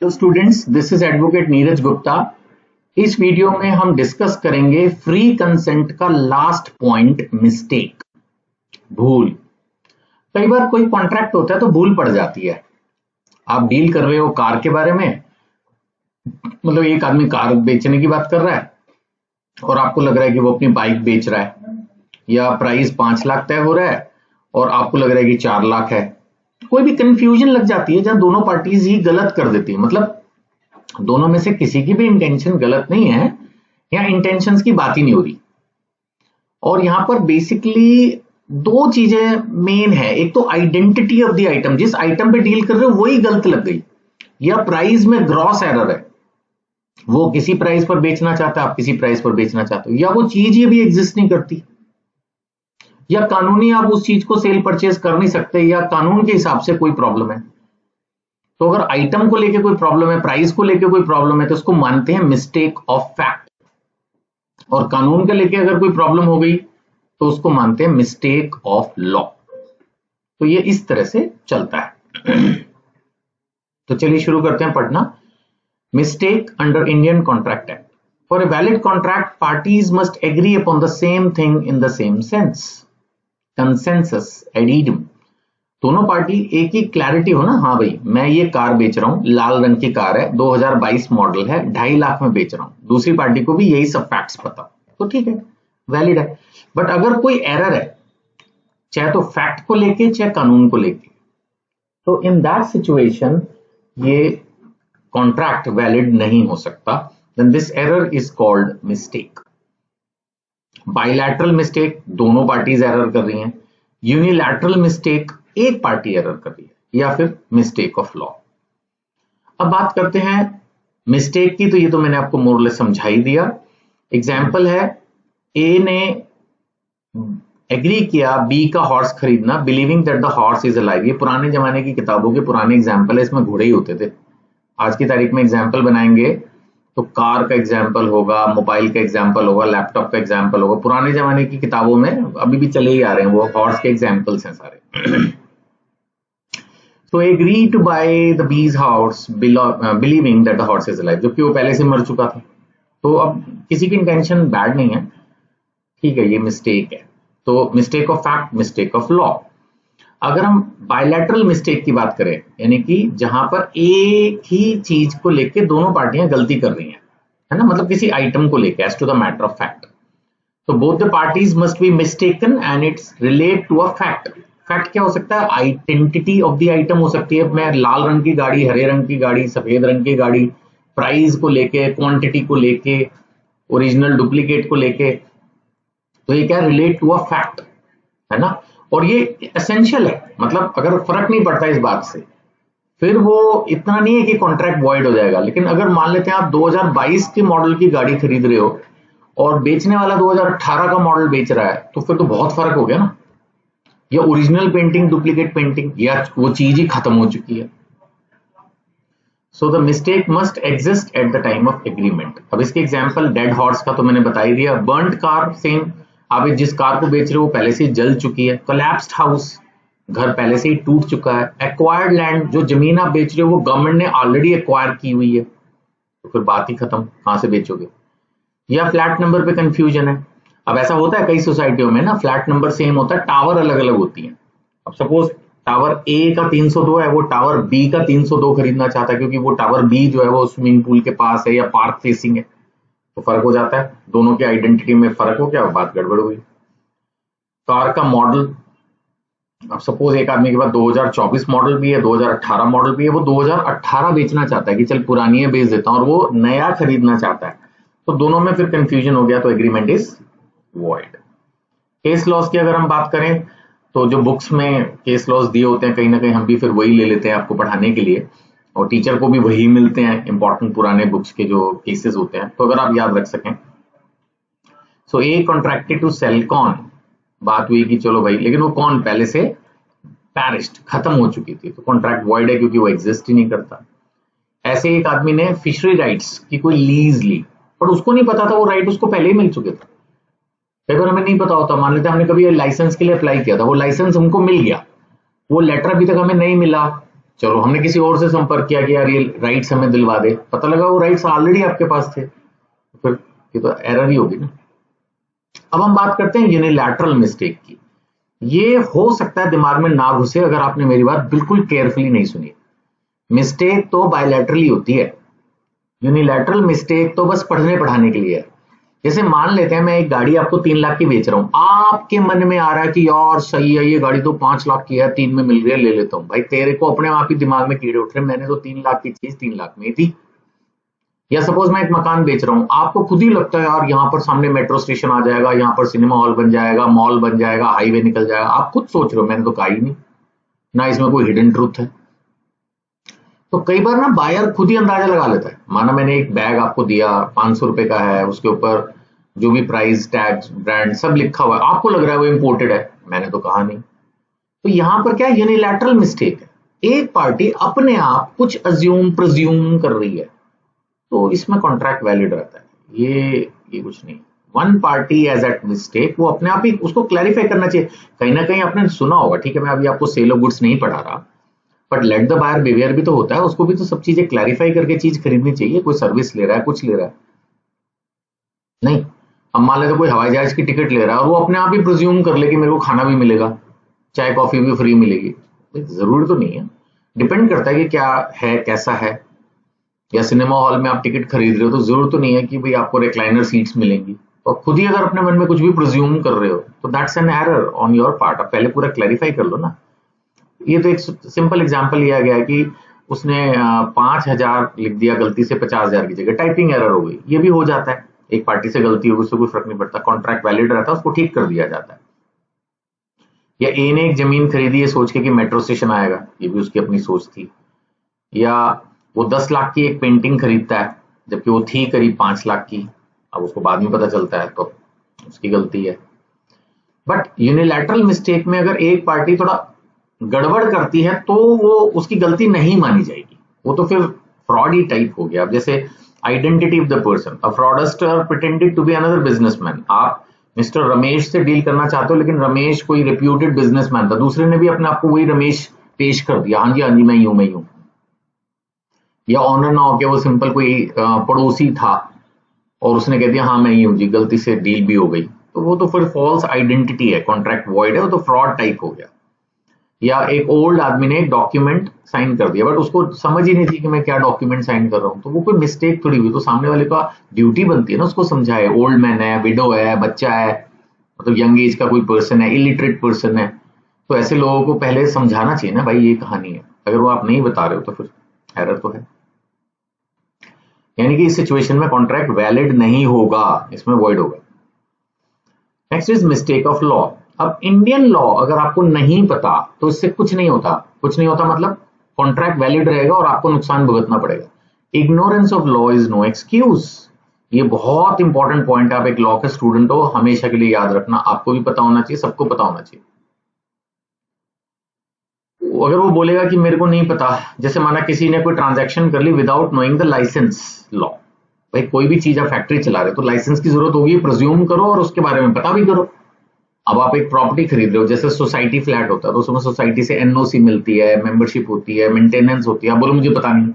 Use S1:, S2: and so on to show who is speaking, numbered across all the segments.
S1: Hello students, this is advocate Neeraj Gupta. इस video में हम डिस्कस करेंगे फ्री कंसेंट का लास्ट पॉइंट, मिस्टेक, भूल। कई बार कोई कॉन्ट्रैक्ट होता है तो भूल पड़ जाती है। आप डील कर रहे हो कार के बारे में, मतलब एक आदमी कार बेचने की बात कर रहा है और आपको लग रहा है कि वो अपनी बाइक बेच रहा है, या प्राइस 5 लाख तय हो रहा है और आपको लग रहा है कि 4 लाख है। कोई भी कंफ्यूजन लग जाती है जहां दोनों पार्टीज ही गलत कर देती है, मतलब दोनों में से किसी की भी इंटेंशन गलत नहीं है, या इंटेंशंस की बात ही नहीं हो रही। और यहां पर बेसिकली दो चीजें मेन है। एक तो आइडेंटिटी ऑफ द आइटम, जिस आइटम पे डील कर रहे हो वही गलत लग गई, या प्राइस में ग्रॉस एरर है, वो किसी प्राइस पर बेचना चाहता है, आप किसी प्राइस पर बेचना चाहते हो, या वो चीज ही भी एग्जिस्ट नहीं करती, या कानूनी आप उस चीज को सेल परचेज कर नहीं सकते, या कानून के हिसाब से कोई प्रॉब्लम है। तो अगर आइटम को लेके कोई प्रॉब्लम है, प्राइस को लेके कोई प्रॉब्लम है, तो उसको मानते हैं मिस्टेक ऑफ फैक्ट। और कानून के लेके अगर कोई प्रॉब्लम हो गई तो उसको मानते हैं मिस्टेक ऑफ लॉ। तो ये इस तरह से चलता है। तो चलिए शुरू करते हैं पढ़ना। Mistake under Indian contract act. For a valid contract, parties must agree upon the same thing in the same sense. Consensus ad idem. दोनों पार्टी एक ही क्लैरिटी हो ना, हाँ भाई मैं ये कार बेच रहा हूं, लाल रंग की कार है, 2022 मॉडल है, 2.5 लाख में बेच रहा हूं, दूसरी पार्टी को भी यही सब फैक्ट्स पता, तो ठीक है, वैलिड है। बट अगर कोई एरर है, चाहे तो फैक्ट को लेके चाहे कानून को लेके, तो इन दैट सिचुएशन ये कॉन्ट्रैक्ट वैलिड नहीं हो सकता। Then this error is called mistake. Bilateral mistake, दोनों पार्टीज एरर कर रही हैं। यूनिलैटरल मिस्टेक, एक पार्टी एरर कर रही है, या फिर मिस्टेक ऑफ लॉ। अब बात करते हैं मिस्टेक की, तो ये तो मैंने आपको मोरलेस समझा ही दिया। एग्जाम्पल है, ए ने एग्री किया बी का हॉर्स खरीदना, believing that the horse is alive. ये पुराने जमाने की किताबों के पुराने एग्जाम्पल है, इसमें घोड़े ही होते थे। आज की तारीख में एग्जाम्पल बनाएंगे तो कार का एग्जाम्पल होगा, मोबाइल का एग्जाम्पल होगा, लैपटॉप का एग्जाम्पल होगा। पुराने जमाने की किताबों में अभी भी चले ही आ रहे हैं, वो हॉर्स के एग्जाम्पल्स हैं सारे। So agree to buy the bee's horse, believing that the horse is alive, जबकि वो पहले से मर चुका था। तो अब किसी की इंटेंशन बैड नहीं है, ठीक है, ये मिस्टेक है। तो mistake of fact, mistake of law. अगर हम बायलैटरल मिस्टेक की बात करें, यानी कि जहां पर एक ही चीज को लेके दोनों पार्टियां गलती कर रही हैं, है ना, मतलब किसी आइटम को लेके, as to the matter of fact, तो both the parties must be mistaken and it's relate to a fact. Fact क्या हो सकता है? आइडेंटिटी ऑफ द आइटम हो सकती है। मैं लाल रंग की गाड़ी, हरे रंग की गाड़ी, सफेद रंग की गाड़ी, प्राइस को लेके, क्वांटिटी को लेके, ओरिजिनल डुप्लीकेट को लेके, तो ये क्या रिलेट टू अ फैक्ट, है ना। और ये एसेंशियल है, मतलब अगर फर्क नहीं पड़ता इस बात से, फिर वो इतना नहीं है कि कॉन्ट्रैक्ट वॉइड हो जाएगा। लेकिन अगर मान लेते हैं आप 2022 के मॉडल की गाड़ी खरीद रहे हो और बेचने वाला 2018 का मॉडल बेच रहा है, तो फिर तो बहुत फर्क हो गया ना। या ओरिजिनल पेंटिंग, डुप्लीकेट पेंटिंग, या वो चीज ही खत्म हो चुकी है। So the mistake must exist at the time of agreement. अब इसके एग्जांपल डेड हॉर्स का तो मैंने बता ही दिया। बर्न्ड कार, सेम, आप जिस कार को बेच रहे हो वो पहले से ही जल चुकी है। कोलैप्स्ड हाउस, घर पहले से ही टूट चुका है। एक्वायर्ड लैंड, जो जमीन आप बेच रहे हो वो गवर्नमेंट ने ऑलरेडी एक्वायर की हुई है, तो फिर बात ही खत्म, कहां से बेचोगे। या फ्लैट नंबर पे कंफ्यूजन है। अब ऐसा होता है कई सोसाइटियों में ना, फ्लैट नंबर सेम होता है, टावर अलग अलग होती है। अब सपोज टावर ए का 302 है, वो टावर बी का 302 खरीदना चाहता है, क्योंकि वो टावर बी जो है वो स्विमिंग पूल के पास है या पार्क फेसिंग है, तो फर्क हो जाता है। दोनों की आइडेंटिटी में फर्क हो गया, बात गड़बड़ हुई। कार का मॉडल, अब सपोज एक आदमी के पास 2024 मॉडल भी है, 2018 मॉडल भी है, वो 2018 बेचना चाहता है कि चल पुरानी है बेच देता हूं, और वो नया खरीदना चाहता है, तो दोनों में फिर कंफ्यूजन हो गया, तो agreement is void. Case laws की अगर हम बात करें, तो जो बुक्स में केस लॉस दिए होते हैं, कहीं ना कहीं हम भी फिर वही ले लेते हैं आपको पढ़ाने के लिए, और टीचर को भी वही मिलते हैं, इंपॉर्टेंट पुराने बुक्स के जो केसेस होते हैं, तो अगर आप याद रख सकें। सो ए कॉन्ट्रैक्टेड टू सेल कॉर्न, बात हुई कि चलो भाई, लेकिन वो कॉर्न पहले से पैरिश्ड, खत्म हो चुकी थी, तो कॉन्ट्रैक्ट वॉइड है क्योंकि वो एग्जिस्ट ही नहीं करता। ऐसे एक आदमी ने फिशरी राइट्स की कोई लीज ली, पर उसको नहीं पता था वो राइट उसको पहले ही मिल चुके थे। कई बार हमें नहीं पता होता, मान लेते हमने कभी लाइसेंस के लिए अप्लाई किया था, वो लाइसेंस हमको मिल गया, वो लेटर अभी तक हमें नहीं मिला, चलो हमने किसी और से संपर्क किया कि यार ये राइट्स हमें दिलवा दे, पता लगा वो राइट्स ऑलरेडी आपके पास थे, फिर ये तो एरर ही होगी ना। अब हम बात करते हैं यूनिलैटरल मिस्टेक की। ये हो सकता है दिमाग में ना घुसे अगर आपने मेरी बात बिल्कुल केयरफुली नहीं सुनी। मिस्टेक तो बायलैटरली होती है, यूनिलैटरल मिस्टेक तो बस पढ़ने पढ़ाने के लिए है। जैसे मान लेते हैं मैं एक गाड़ी आपको 3 लाख की बेच रहा हूं, आपके मन में आ रहा है कि यार सही है, ये गाड़ी तो 5 लाख की है, 3 में मिल रही है, ले लेता हूं। भाई तेरे को अपने आप ही दिमाग में कीड़े उठ रहे, मैंने तो 3 लाख की चीज 3 लाख में थी। या सपोज मैं एक मकान बेच रहा हूँ, आपको खुद ही लगता है यार यहाँ पर सामने मेट्रो स्टेशन आ जाएगा, यहाँ पर सिनेमा हॉल बन जाएगा, मॉल बन जाएगा, हाईवे निकल जाएगा। आप खुद सोच रहे हो, मैंने तो कहा ही नहीं, ना इसमें कोई हिडन ट्रूथ है। तो कई बार ना बायर खुद ही अंदाजा लगा लेता है। माना मैंने एक बैग आपको दिया, 500 रुपए का है, उसके ऊपर जो भी प्राइस टैग ब्रांड सब लिखा हुआ है, आपको लग रहा है वो इम्पोर्टेड है, मैंने तो कहा नहीं। तो यहाँ पर क्या यूनिलैटरल मिस्टेक है, एक पार्टी अपने आप कुछ अज्यूम प्रज्यूम कर रही है, तो इसमें कॉन्ट्रैक्ट वैलिड रहता है। ये कुछ नहीं, one party as at mistake, वो अपने आप ही उसको क्लैरिफाई करना चाहिए। कहीं ना कहीं आपने सुना होगा, ठीक है मैं अभी आपको सेल ऑफ गुड्स नहीं पढ़ा रहा, but let the buyer beware भी तो होता है, उसको भी तो सब चीजें क्लैरिफाई करके चीज खरीदनी चाहिए। कोई सर्विस ले रहा है, कुछ ले रहा है नहीं। अब मान लेते कोई हवाई जहाज की टिकट ले रहा है और वो अपने आप ही प्रिज्यूम कर ले कि मेरे को खाना भी मिलेगा, चाय कॉफी भी फ्री मिलेगी। जरूरी तो नहीं है, डिपेंड करता है कि क्या है, कैसा है। या सिनेमा हॉल में आप टिकट खरीद रहे हो तो जरूर तो नहीं है कि भाई आपको रिक्लाइनर सीट्स मिलेंगी, और खुद ही अगर अपने मन में कुछ भी प्रिज्यूम कर रहे हो तो that's an error on your part. आप पहले पूरा क्लैरिफाई कर लो ना। ये तो एक सिंपल एग्जांपल लिया गया है कि उसने 5,000 लिख दिया गलती से 50,000 की जगह, टाइपिंग एरर हो गई। ये भी हो जाता है, एक पार्टी से गलती होगी, उससे कोई फर्क नहीं पड़ता, कॉन्ट्रैक्ट वैलिड रहता है, उसको ठीक कर दिया जाता है। या ए ने एक जमीन खरीदी है सोच के कि मेट्रो स्टेशन आएगा, ये भी उसकी अपनी सोच थी। या वो 10 लाख की एक पेंटिंग खरीदता है जबकि वो थी करीब 5 लाख की, अब उसको बाद में पता चलता है तो उसकी गलती है। बट यूनिलैटरल मिस्टेक में अगर एक पार्टी थोड़ा गड़बड़ करती है तो वो उसकी गलती नहीं मानी जाएगी, वो तो फिर फ्रॉड ही टाइप हो गया। अब जैसे identity of the person, a fraudster pretended to be another businessman. आप मिस्टर रमेश से डील करना चाहते हो, लेकिन रमेश कोई रेप्यूटेड बिजनेसमैन था, दूसरे ने भी अपने आप को वही रमेश पेश कर दिया, हाँ जी मैं हूं। या ऑनर ना हो के वो सिंपल कोई पड़ोसी था और उसने कह दिया हाँ मैं ही हूँ जी, गलती से डील भी हो गई, तो वो तो फिर फॉल्स आइडेंटिटी है, कॉन्ट्रैक्ट वॉइड है, वो तो फ्रॉड टाइप हो गया। या एक ओल्ड आदमी ने एक डॉक्यूमेंट साइन कर दिया बट उसको समझ ही नहीं थी कि मैं क्या डॉक्यूमेंट साइन कर रहा हूँ, तो वो कोई मिस्टेक थोड़ी हुई, तो सामने वाले का ड्यूटी बनती है ना उसको समझाए। ओल्ड मैन है, विडो है, बच्चा है, मतलब यंग एज का कोई पर्सन है, इलिटरेट पर्सन है, तो ऐसे लोगों को पहले समझाना चाहिए ना, भाई ये कहानी है। अगर वो आप नहीं बता रहे हो तो फिर एरर तो है, यानी कि इस सिचुएशन में कॉन्ट्रैक्ट वैलिड नहीं होगा, इसमें वॉइड होगा। Next is mistake of law. अब इंडियन लॉ अगर आपको नहीं पता तो इससे कुछ नहीं होता। कुछ नहीं होता मतलब कॉन्ट्रैक्ट वैलिड रहेगा और आपको नुकसान भुगतना पड़ेगा। Ignorance of law is no excuse. ये बहुत इंपॉर्टेंट पॉइंट है, आप एक लॉ के स्टूडेंट हो, हमेशा के लिए याद रखना, आपको भी पता होना चाहिए, सबको पता होना चाहिए। अगर वो बोलेगा कि मेरे को नहीं पता, जैसे माना किसी ने कोई ट्रांजैक्शन कर ली without knowing the licence law, भाई कोई भी चीज आप फैक्ट्री चला रहे हो तो लाइसेंस की जरूरत होगी, प्रिज्यूम करो और उसके बारे में पता भी करो। अब आप एक प्रॉपर्टी खरीद रहे हो, जैसे सोसाइटी फ्लैट होता है तो उसमें सोसाइटी से एनओसी मिलती है, मेंबरशिप होती है, मेंटेनेंस होती है। आप बोलो मुझे पता नहीं,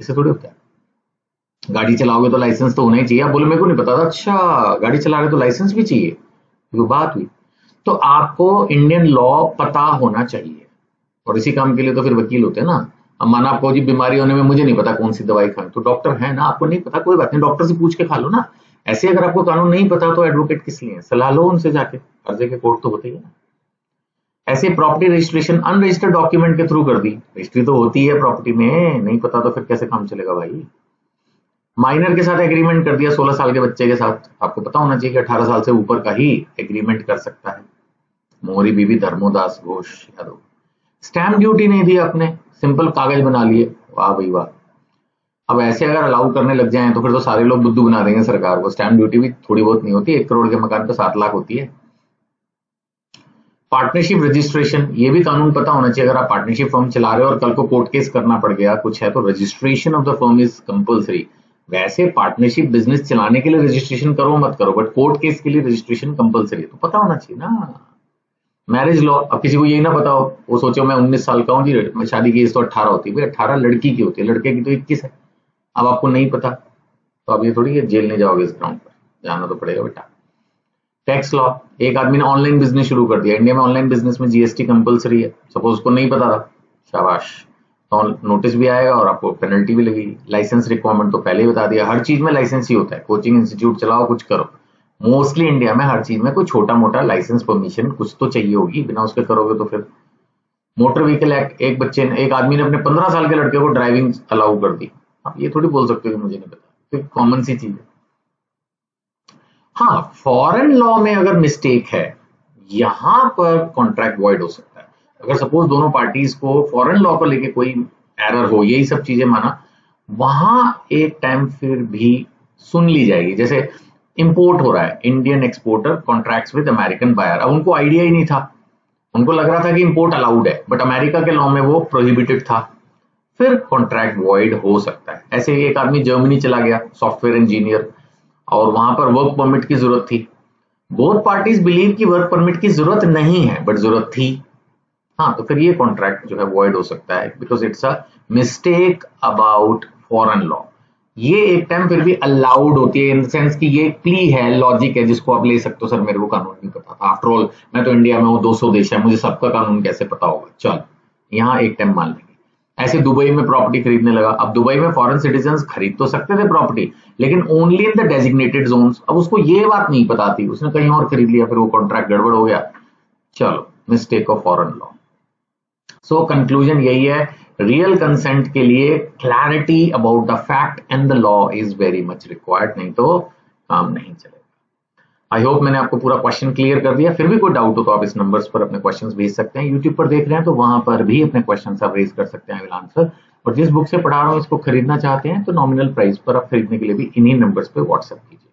S1: इससे थोड़ी होता है। गाड़ी चलाओगे तो लाइसेंस तो होना ही चाहिए, आप बोलो मेरे को नहीं पता था, अच्छा गाड़ी चला रहे तो लाइसेंस भी चाहिए, तो बात हुई। तो आपको इंडियन लॉ पता होना चाहिए, और इसी काम के लिए तो फिर वकील होते हैं ना। अब माना आपको जी बीमारी होने में मुझे नहीं पता कौन सी दवाई खाएं, तो डॉक्टर है ना, आपको नहीं पता कोई बात नहीं, डॉक्टर से पूछ के खा लो ना। ऐसे अगर आपको कानून नहीं पता तो एडवोकेट किस लिए, सलाह लो उनसे जाके, हर जगह कोर्ट तो होते ही है ना। ऐसे प्रॉपर्टी रजिस्ट्रेशन अनरजिस्टर्ड डॉक्यूमेंट के थ्रू कर दी, रजिस्ट्री तो होती है प्रॉपर्टी में, नहीं पता तो फिर कैसे काम चलेगा भाई। माइनर के साथ एग्रीमेंट कर दिया, 16 साल के बच्चे के साथ, आपको पता होना चाहिए कि 18 साल से ऊपर का ही एग्रीमेंट कर सकता है। मोहरी बीबी धर्मोदास घोष यादव। स्टैंप ड्यूटी नहीं दी आपने, सिंपल कागज बना लिए, वाह भाई वाह। अब ऐसे अगर अलाउ करने लग जाएं तो फिर तो सारे लोग बुद्धू बना देंगे सरकार को। स्टैंप ड्यूटी भी थोड़ी बहुत नहीं होती, 1 करोड़ के मकान पे 7 लाख होती है। पार्टनरशिप रजिस्ट्रेशन, ये भी कानून पता होना चाहिए। अगर आप पार्टनरशिप फर्म चला रहे हो और कल को कोर्ट केस करना पड़ गया कुछ है, तो registration of the firm is compulsory. वैसे पार्टनरशिप बिजनेस चलाने के लिए रजिस्ट्रेशन करो मत करो, बट कोर्ट केस के लिए रजिस्ट्रेशन कंपल्सरी है, तो पता होना चाहिए ना। मैरिज लॉ, अब किसी को यही ना पता हो, वो सोचो मैं 19 साल का हूँ जी, मैं शादी की एज तो 18 होती है, भाई 18 लड़की की होती है, लड़के की तो 21 है। अब आपको नहीं पता तो अब ये थोड़ी है जेल नहीं जाओगे इस ग्राउंड पर, जाना तो पड़ेगा बेटा। टैक्स लॉ, एक आदमी ने ऑनलाइन बिजनेस शुरू कर दिया, इंडिया में ऑनलाइन बिजनेस में जीएसटी कंपलसरी है, सपोज उसको नहीं पता था, शाबाश, तो नोटिस भी आएगा और आपको पेनल्टी भी लगेगी। लाइसेंस रिक्वायरमेंट तो पहले ही बता दिया, हर चीज में लाइसेंस ही होता है, कोचिंग इंस्टीट्यूट चलाओ कुछ करो, मोस्टली इंडिया में हर चीज में कोई छोटा मोटा लाइसेंस परमिशन कुछ तो चाहिए होगी, बिना उसके करोगे तो फिर। मोटर व्हीकल एक्ट, एक बच्चे ने, एक आदमी ने अपने 15 साल के लड़के को ड्राइविंग अलाउ कर दी, आप ये थोड़ी बोल सकते हो कि मुझे नहीं पता, तो कॉमन सी चीज है। हाँ, फॉरेन लॉ में अगर मिस्टेक है, यहां पर कॉन्ट्रैक्ट वॉइड हो सकता है। अगर सपोज दोनों पार्टीज को फॉरेन लॉ को लेके कोई एरर हो, यही सब चीजें माना, वहां एक टाइम फिर भी सुन ली जाएगी। जैसे इंपोर्ट हो रहा है, Indian exporter contracts with American buyer, अब उनको आइडिया ही नहीं था, उनको लग रहा था कि इंपोर्ट अलाउड है, बट अमेरिका के लॉ में वो प्रोहिबिटेड था, फिर कॉन्ट्रैक्ट वॉइड हो सकता है। ऐसे ही एक आदमी जर्मनी चला गया, सॉफ्टवेयर इंजीनियर, और वहां पर वर्क परमिट की जरूरत थी, बोथ पार्टीज बिलीव की वर्क परमिट की जरूरत नहीं है बट जरूरत थी, हाँ, तो फिर ये कॉन्ट्रैक्ट जो है वॉइड हो सकता है, because it's a mistake about foreign law. ये एक टाइम फिर भी अलाउड होती है, इन द सेंस कि ये प्ली है, लॉजिक है, जिसको आप ले सकते हो, सर मेरे को कानून नहीं पता था, आफ्टर ऑल मैं तो इंडिया में हूँ, 200 देश है, मुझे सबका कानून कैसे पता होगा, चल यहाँ एक टाइम मान लेंगे। ऐसे दुबई में प्रॉपर्टी खरीदने लगा, अब दुबई में फॉरेन सिटीजन्स खरीद तो सकते थे प्रॉपर्टी, लेकिन only in the designated zones, अब उसको ये बात नहीं पता थी, उसने कहीं और खरीद लिया, फिर वो कॉन्ट्रैक्ट गड़बड़ हो गया, चलो mistake of foreign law. So conclusion यही है, रियल कंसेंट के लिए clarity about the fact and the law is very much required, नहीं तो काम नहीं चलेगा। आई होप मैंने आपको पूरा क्वेश्चन क्लियर कर दिया, फिर भी कोई डाउट हो तो आप इस नंबर्स पर अपने क्वेश्चंस भेज सकते हैं, यूट्यूब पर देख रहे हैं तो वहां पर भी अपने क्वेश्चंस आप रेज कर सकते हैं, आई विल आंसर। और जिस बुक से पढ़ा रहा हूँ इसको खरीदना चाहते हैं तो नॉमिनल प्राइस पर आप खरीदने के लिए भी इन्हीं नंबर्स पे व्हाट्सएप कीजिए।